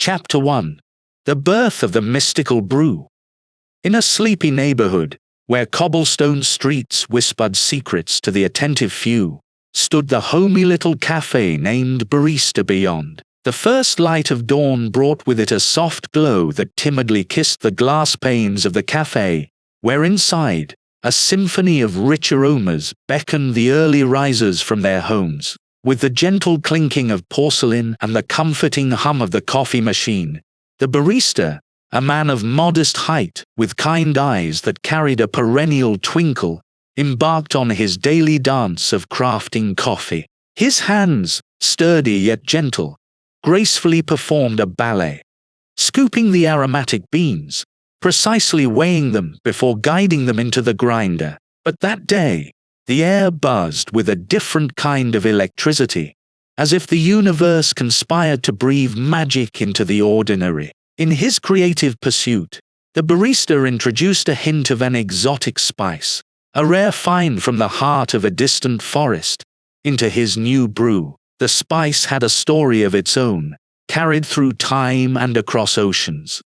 Chapter 1. The Birth of the Mystical Brew. In a sleepy neighborhood, where cobblestone streets whispered secrets to the attentive few, stood the homey little cafe named Barista Beyond. The first light of dawn brought with it a soft glow that timidly kissed the glass panes of the cafe, where inside, a symphony of rich aromas beckoned the early risers from their homes. With the gentle clinking of porcelain and the comforting hum of the coffee machine, the barista, a man of modest height with kind eyes that carried a perennial twinkle, embarked on his daily dance of crafting coffee. His hands, sturdy yet gentle, gracefully performed a ballet, scooping the aromatic beans, precisely weighing them before guiding them into the grinder. But that day, the air buzzed with a different kind of electricity, as if the universe conspired to breathe magic into the ordinary. In his creative pursuit, the barista introduced a hint of an exotic spice, a rare find from the heart of a distant forest, into his new brew. The spice had a story of its own, carried through time and across oceans.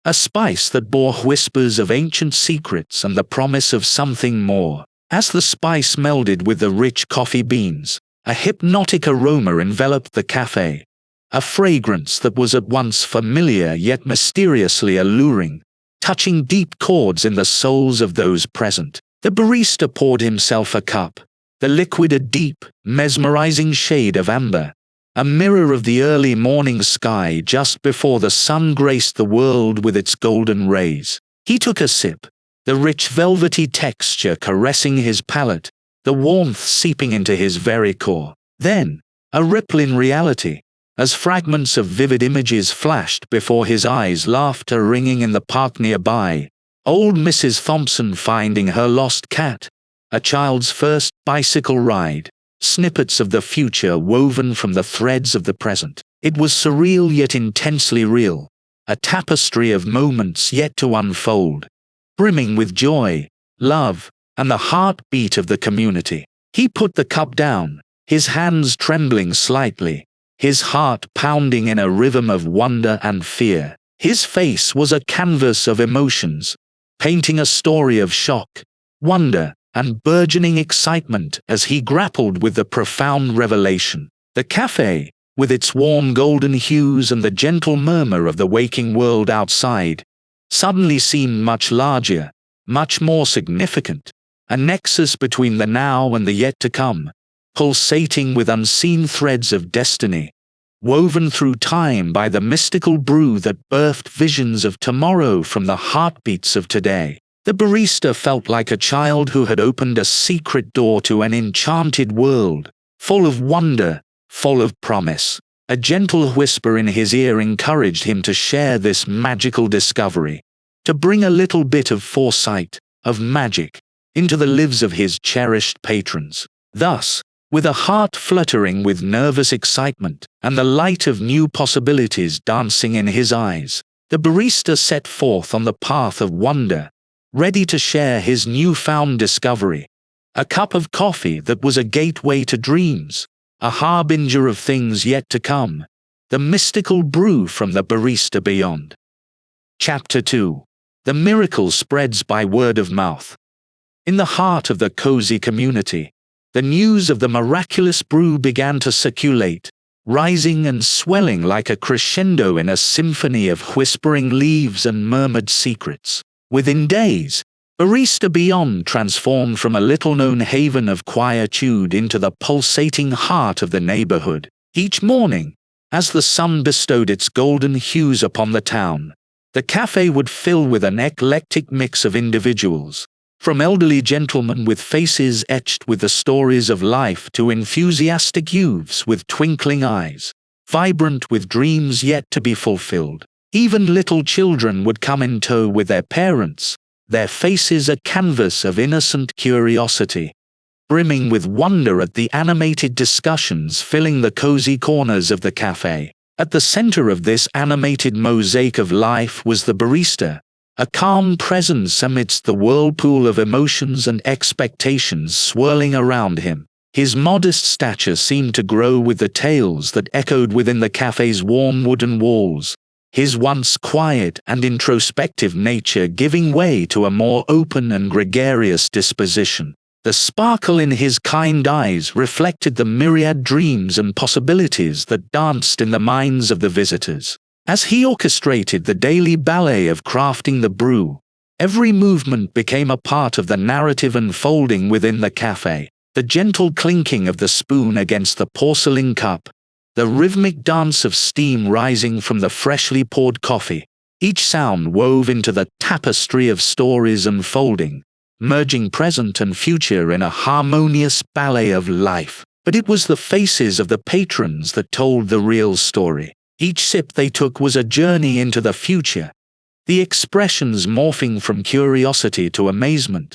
A spice that bore whispers of ancient secrets and the promise of something more. As the spice melded with the rich coffee beans, a hypnotic aroma enveloped the cafe, a fragrance that was at once familiar yet mysteriously alluring, touching deep chords in the souls of those present. The barista poured himself a cup, the liquid a deep, mesmerizing shade of amber, a mirror of the early morning sky just before the sun graced the world with its golden rays. He took a sip, the rich velvety texture caressing his palate, the warmth seeping into his very core. Then, a ripple in reality, as fragments of vivid images flashed before his eyes, laughter ringing in the park nearby, old Mrs. Thompson finding her lost cat, a child's first bicycle ride, snippets of the future woven from the threads of the present. It was surreal yet intensely real, a tapestry of moments yet to unfold, brimming with joy, love, and the heartbeat of the community. He put the cup down, his hands trembling slightly, his heart pounding in a rhythm of wonder and fear. His face was a canvas of emotions, painting a story of shock, wonder, and burgeoning excitement as he grappled with the profound revelation. The cafe, with its warm golden hues and the gentle murmur of the waking world outside, suddenly seemed much larger, much more significant, a nexus between the now and the yet to come, pulsating with unseen threads of destiny, woven through time by the mystical brew that birthed visions of tomorrow from the heartbeats of today. The barista felt like a child who had opened a secret door to an enchanted world, full of wonder, full of promise. A gentle whisper in his ear encouraged him to share this magical discovery, to bring a little bit of foresight, of magic, into the lives of his cherished patrons. Thus, with a heart fluttering with nervous excitement and the light of new possibilities dancing in his eyes, the barista set forth on the path of wonder, ready to share his newfound discovery. A cup of coffee that was a gateway to dreams, a harbinger of things yet to come, the mystical brew from the Barista Beyond. Chapter 2. The miracle spreads by word of mouth. In the heart of the cozy community, the news of the miraculous brew began to circulate, rising and swelling like a crescendo in a symphony of whispering leaves and murmured secrets. Within days, Barista Beyond transformed from a little-known haven of quietude into the pulsating heart of the neighborhood. Each morning, as the sun bestowed its golden hues upon the town, the cafe would fill with an eclectic mix of individuals, from elderly gentlemen with faces etched with the stories of life to enthusiastic youths with twinkling eyes, vibrant with dreams yet to be fulfilled. Even little children would come in tow with their parents, their faces a canvas of innocent curiosity, brimming with wonder at the animated discussions filling the cozy corners of the cafe. At the center of this animated mosaic of life was the barista, a calm presence amidst the whirlpool of emotions and expectations swirling around him. His modest stature seemed to grow with the tales that echoed within the cafe's warm wooden walls, his once quiet and introspective nature giving way to a more open and gregarious disposition. The sparkle in his kind eyes reflected the myriad dreams and possibilities that danced in the minds of the visitors. As he orchestrated the daily ballet of crafting the brew, every movement became a part of the narrative unfolding within the cafe. The gentle clinking of the spoon against the porcelain cup, the rhythmic dance of steam rising from the freshly poured coffee, each sound wove into the tapestry of stories unfolding, merging present and future in a harmonious ballet of life. But it was the faces of the patrons that told the real story. Each sip they took was a journey into the future, the expressions morphing from curiosity to amazement,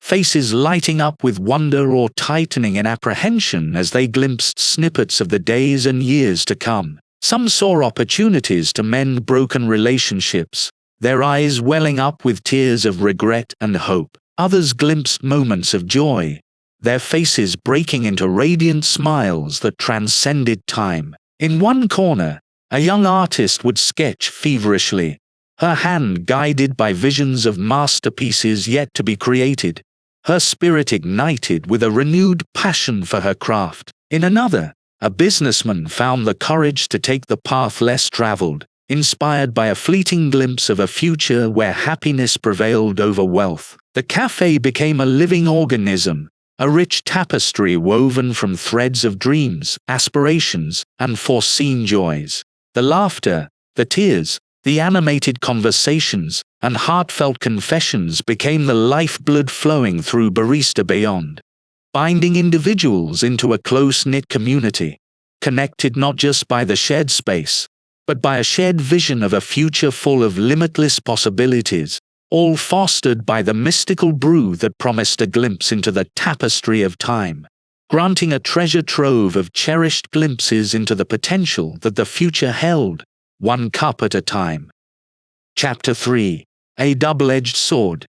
faces lighting up with wonder or tightening in apprehension as they glimpsed snippets of the days and years to come. Some saw opportunities to mend broken relationships, their eyes welling up with tears of regret and hope. Others glimpsed moments of joy, their faces breaking into radiant smiles that transcended time. In one corner, a young artist would sketch feverishly, her hand guided by visions of masterpieces yet to be created, her spirit ignited with a renewed passion for her craft. In another, a businessman found the courage to take the path less traveled, inspired by a fleeting glimpse of a future where happiness prevailed over wealth. The cafe became a living organism, a rich tapestry woven from threads of dreams, aspirations, and foreseen joys. The laughter, the tears, the animated conversations, and heartfelt confessions became the lifeblood flowing through Barista Beyond, binding individuals into a close-knit community, connected not just by the shared space, but by a shared vision of a future full of limitless possibilities, all fostered by the mystical brew that promised a glimpse into the tapestry of time, granting a treasure trove of cherished glimpses into the potential that the future held, one cup at a time. Chapter 3: A Double-Edged Sword.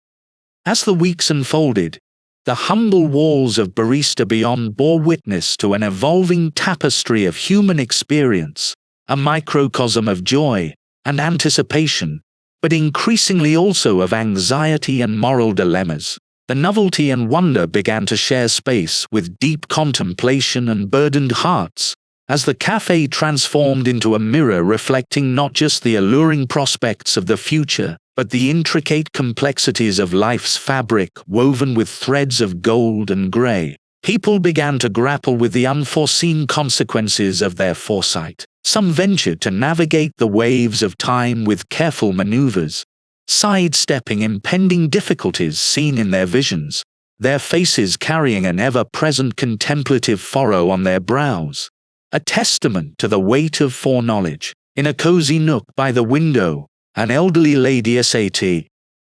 As the weeks unfolded, the humble walls of Barista Beyond bore witness to an evolving tapestry of human experience, a microcosm of joy and anticipation, but increasingly also of anxiety and moral dilemmas. The novelty and wonder began to share space with deep contemplation and burdened hearts, as the cafe transformed into a mirror reflecting not just the alluring prospects of the future, but the intricate complexities of life's fabric woven with threads of gold and gray. People began to grapple with the unforeseen consequences of their foresight. Some ventured to navigate the waves of time with careful maneuvers, sidestepping impending difficulties seen in their visions, their faces carrying an ever-present contemplative furrow on their brows, a testament to the weight of foreknowledge. In a cozy nook by the window, an elderly lady sat,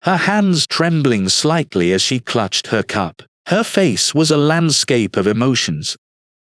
her hands trembling slightly as she clutched her cup. Her face was a landscape of emotions,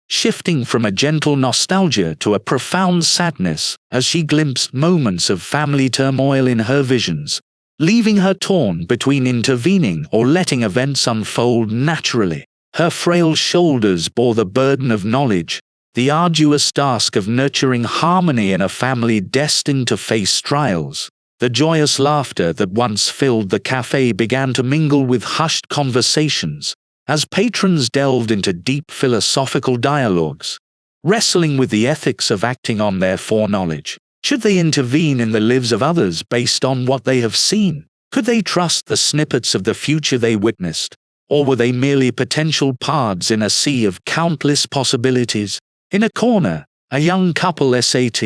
shifting from a gentle nostalgia to a profound sadness as she glimpsed moments of family turmoil in her visions, leaving her torn between intervening or letting events unfold naturally. Her frail shoulders bore the burden of knowledge, the arduous task of nurturing harmony in a family destined to face trials. The joyous laughter that once filled the cafe began to mingle with hushed conversations, as patrons delved into deep philosophical dialogues, wrestling with the ethics of acting on their foreknowledge. Should they intervene in the lives of others based on what they have seen? Could they trust the snippets of the future they witnessed? Or were they merely potential pards in a sea of countless possibilities? In a corner, a young couple sat,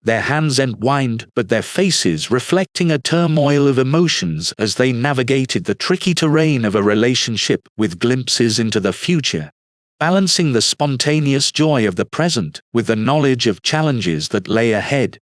their hands entwined but their faces reflecting a turmoil of emotions as they navigated the tricky terrain of a relationship with glimpses into the future, balancing the spontaneous joy of the present with the knowledge of challenges that lay ahead,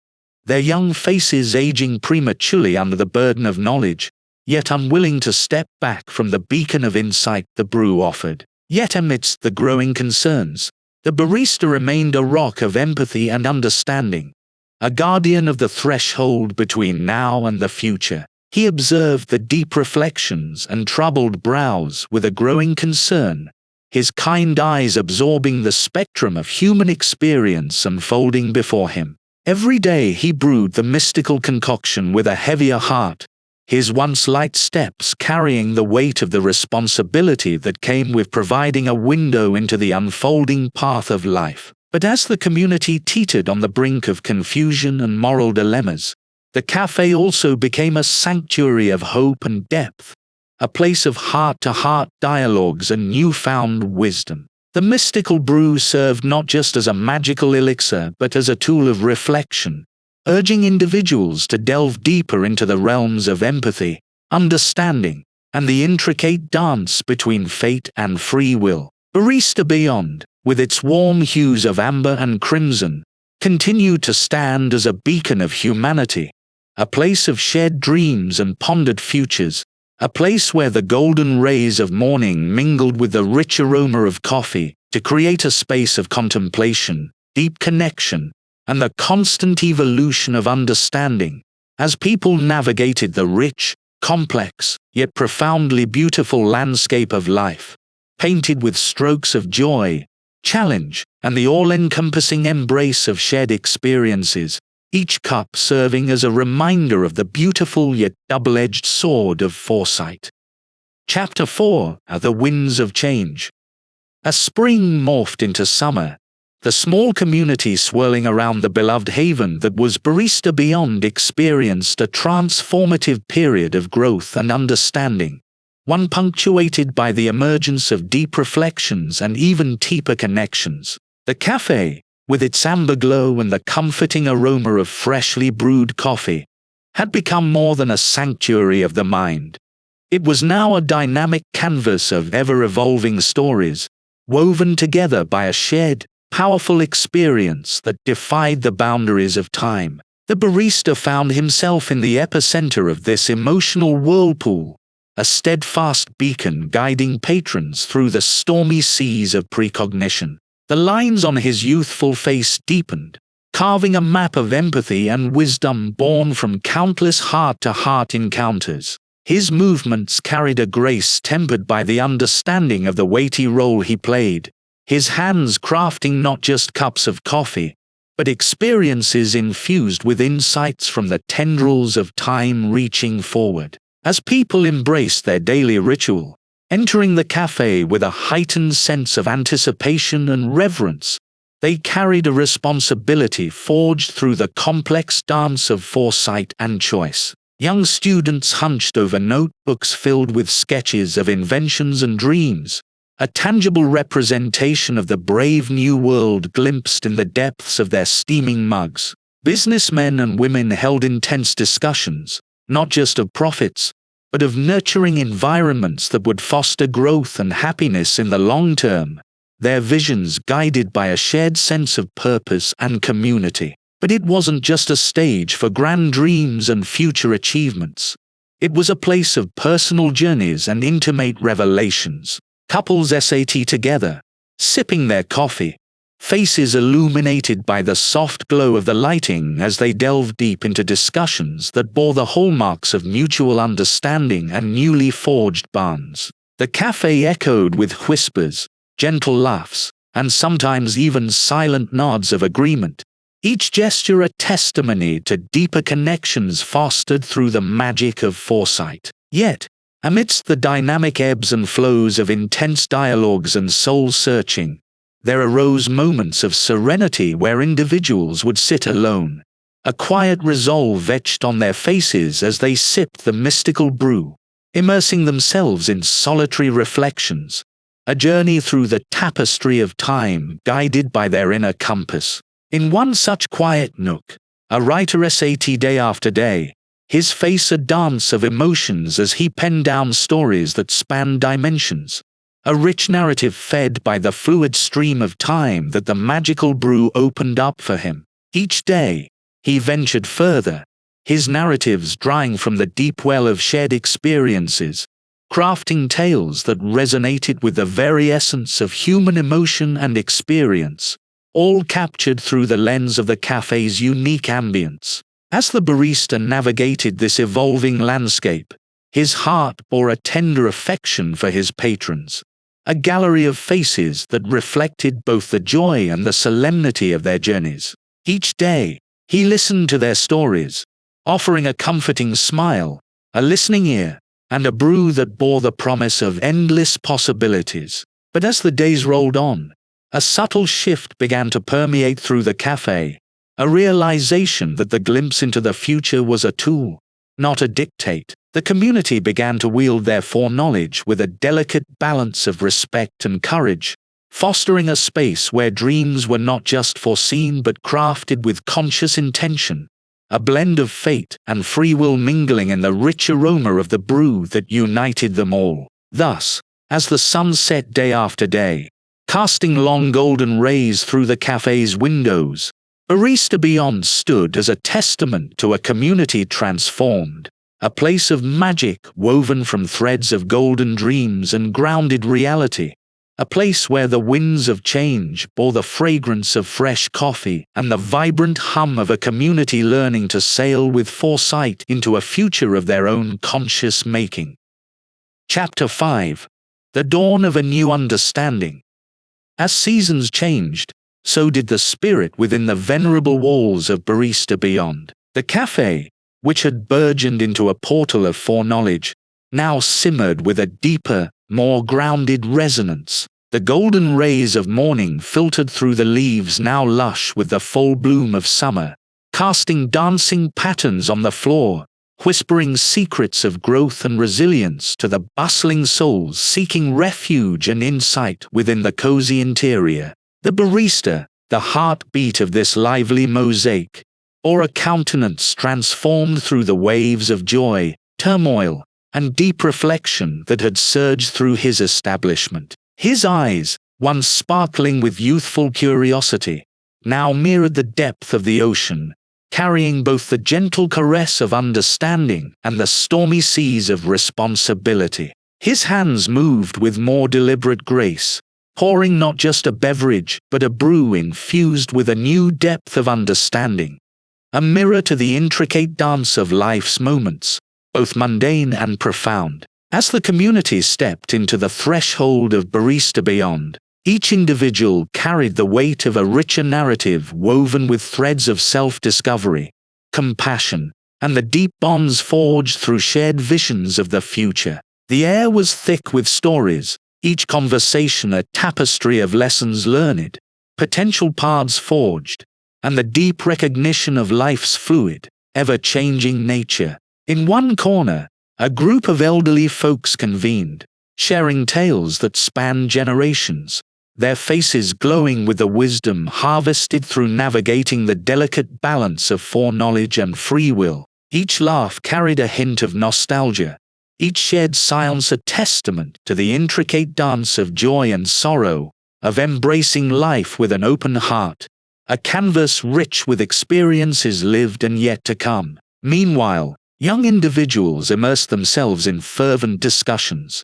their young faces aging prematurely under the burden of knowledge, yet unwilling to step back from the beacon of insight the brew offered. Yet amidst the growing concerns, the barista remained a rock of empathy and understanding, a guardian of the threshold between now and the future. He observed the deep reflections and troubled brows with a growing concern, his kind eyes absorbing the spectrum of human experience unfolding before him. Every day he brewed the mystical concoction with a heavier heart, his once light steps carrying the weight of the responsibility that came with providing a window into the unfolding path of life. But as the community teetered on the brink of confusion and moral dilemmas, the cafe also became a sanctuary of hope and depth, a place of heart-to-heart dialogues and newfound wisdom. The mystical brew served not just as a magical elixir but as a tool of reflection, urging individuals to delve deeper into the realms of empathy, understanding, and the intricate dance between fate and free will. Barista Beyond, with its warm hues of amber and crimson, continued to stand as a beacon of humanity, a place of shared dreams and pondered futures, a place where the golden rays of morning mingled with the rich aroma of coffee to create a space of contemplation, deep connection, and the constant evolution of understanding. As people navigated the rich, complex, yet profoundly beautiful landscape of life, painted with strokes of joy, challenge, and the all-encompassing embrace of shared experiences, each cup serving as a reminder of the beautiful yet double-edged sword of foresight. Chapter 4: The Winds of Change. As spring morphed into summer, the small community swirling around the beloved haven that was Barista Beyond experienced a transformative period of growth and understanding, one punctuated by the emergence of deep reflections and even deeper connections. The cafe, with its amber glow and the comforting aroma of freshly brewed coffee, had become more than a sanctuary of the mind. It was now a dynamic canvas of ever-evolving stories, woven together by a shared, powerful experience that defied the boundaries of time. The barista found himself in the epicenter of this emotional whirlpool, a steadfast beacon guiding patrons through the stormy seas of precognition. The lines on his youthful face deepened, carving a map of empathy and wisdom born from countless heart-to-heart encounters. His movements carried a grace tempered by the understanding of the weighty role he played, his hands crafting not just cups of coffee, but experiences infused with insights from the tendrils of time reaching forward. As people embraced their daily ritual, entering the cafe with a heightened sense of anticipation and reverence, they carried a responsibility forged through the complex dance of foresight and choice. Young students hunched over notebooks filled with sketches of inventions and dreams, a tangible representation of the brave new world glimpsed in the depths of their steaming mugs. Businessmen and women held intense discussions, not just of profits, but of nurturing environments that would foster growth and happiness in the long term, their visions guided by a shared sense of purpose and community. But it wasn't just a stage for grand dreams and future achievements. It was a place of personal journeys and intimate revelations. Couples sat together, sipping their coffee, faces illuminated by the soft glow of the lighting as they delved deep into discussions that bore the hallmarks of mutual understanding and newly forged bonds. The cafe echoed with whispers, gentle laughs, and sometimes even silent nods of agreement, each gesture a testimony to deeper connections fostered through the magic of foresight. Yet, amidst the dynamic ebbs and flows of intense dialogues and soul-searching, there arose moments of serenity where individuals would sit alone, a quiet resolve etched on their faces as they sipped the mystical brew, immersing themselves in solitary reflections, a journey through the tapestry of time guided by their inner compass. In one such quiet nook, a writer sat day after day, his face a dance of emotions as he penned down stories that spanned dimensions, a rich narrative fed by the fluid stream of time that the magical brew opened up for him. Each day, he ventured further, his narratives drawing from the deep well of shared experiences, crafting tales that resonated with the very essence of human emotion and experience, all captured through the lens of the cafe's unique ambience. As the barista navigated this evolving landscape, his heart bore a tender affection for his patrons, a gallery of faces that reflected both the joy and the solemnity of their journeys. Each day, He listened to their stories, offering a comforting smile, a listening ear, and a brew that bore the promise of endless possibilities. But as the days rolled on, a subtle shift began to permeate through the cafe, a realization that the glimpse into the future was a tool, not a dictate. The community began to wield their foreknowledge with a delicate balance of respect and courage, fostering a space where dreams were not just foreseen but crafted with conscious intention, a blend of fate and free will mingling in the rich aroma of the brew that united them all. Thus, as the sun set day after day, casting long golden rays through the cafe's windows, Barista Beyond stood as a testament to a community transformed, a place of magic woven from threads of golden dreams and grounded reality, a place where the winds of change bore the fragrance of fresh coffee and the vibrant hum of a community learning to sail with foresight into a future of their own conscious making. Chapter 5: The Dawn of a New Understanding. As seasons changed, so did the spirit within the venerable walls of Barista Beyond. The cafe, which had burgeoned into a portal of foreknowledge, now simmered with a deeper, more grounded resonance. The golden rays of morning filtered through the leaves now lush with the full bloom of summer, casting dancing patterns on the floor, whispering secrets of growth and resilience to the bustling souls seeking refuge and insight within the cozy interior. The barista, the heartbeat of this lively mosaic, or a countenance transformed through the waves of joy, turmoil, and deep reflection that had surged through his establishment. His eyes, once sparkling with youthful curiosity, now mirrored the depth of the ocean, carrying both the gentle caress of understanding and the stormy seas of responsibility. His hands moved with more deliberate grace, pouring not just a beverage but a brew infused with a new depth of understanding, a mirror to the intricate dance of life's moments, both mundane and profound. As the community stepped into the threshold of Barista Beyond, each individual carried the weight of a richer narrative woven with threads of self-discovery, compassion, and the deep bonds forged through shared visions of the future. The air was thick with stories, each conversation a tapestry of lessons learned, potential paths forged, and the deep recognition of life's fluid, ever-changing nature. In one corner, a group of elderly folks convened, sharing tales that spanned generations, their faces glowing with the wisdom harvested through navigating the delicate balance of foreknowledge and free will. Each laugh carried a hint of nostalgia, each shared silence a testament to the intricate dance of joy and sorrow, of embracing life with an open heart, a canvas rich with experiences lived and yet to come. Meanwhile, young individuals immersed themselves in fervent discussions,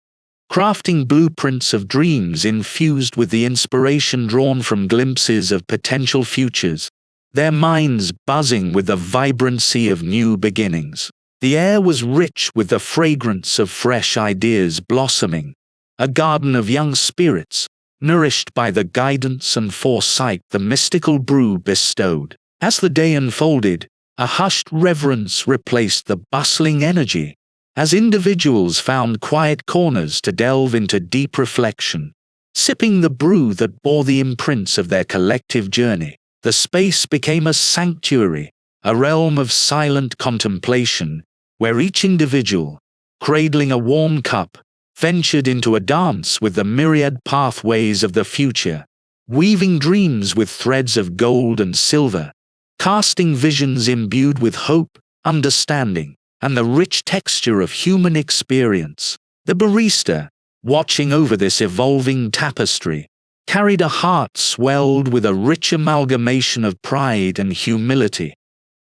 crafting blueprints of dreams infused with the inspiration drawn from glimpses of potential futures, their minds buzzing with the vibrancy of new beginnings. The air was rich with the fragrance of fresh ideas blossoming, a garden of young spirits, nourished by the guidance and foresight the mystical brew bestowed. As the day unfolded, a hushed reverence replaced the bustling energy, as individuals found quiet corners to delve into deep reflection, sipping the brew that bore the imprints of their collective journey. The space became a sanctuary, a realm of silent contemplation, where each individual, cradling a warm cup, ventured into a dance with the myriad pathways of the future, weaving dreams with threads of gold and silver, casting visions imbued with hope, understanding, and the rich texture of human experience. The barista, watching over this evolving tapestry, carried a heart swelled with a rich amalgamation of pride and humility,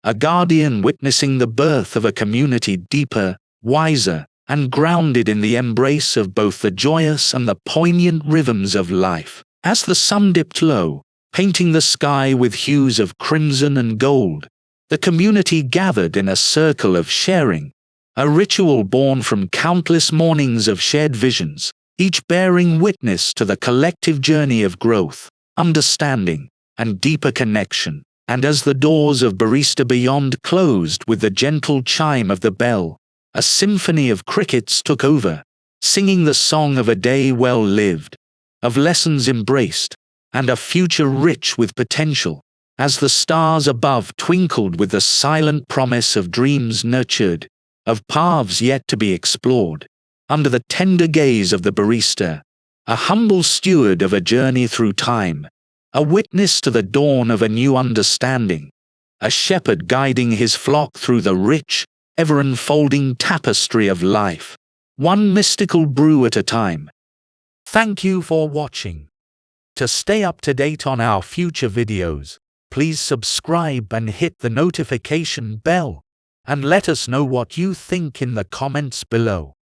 a guardian witnessing the birth of a community deeper, wiser, and grounded in the embrace of both the joyous and the poignant rhythms of life. As the sun dipped low, painting the sky with hues of crimson and gold, the community gathered in a circle of sharing, a ritual born from countless mornings of shared visions, each bearing witness to the collective journey of growth, understanding, and deeper connection. And as the doors of Barista Beyond closed with the gentle chime of the bell, a symphony of crickets took over, singing the song of a day well lived, of lessons embraced, and a future rich with potential, as the stars above twinkled with the silent promise of dreams nurtured, of paths yet to be explored, under the tender gaze of the barista, a humble steward of a journey through time, a witness to the dawn of a new understanding, a shepherd guiding his flock through the rich, ever-unfolding tapestry of life, one mystical brew at a time. Thank you for watching. To stay up to date on our future videos, please subscribe and hit the notification bell, and let us know what you think in the comments below.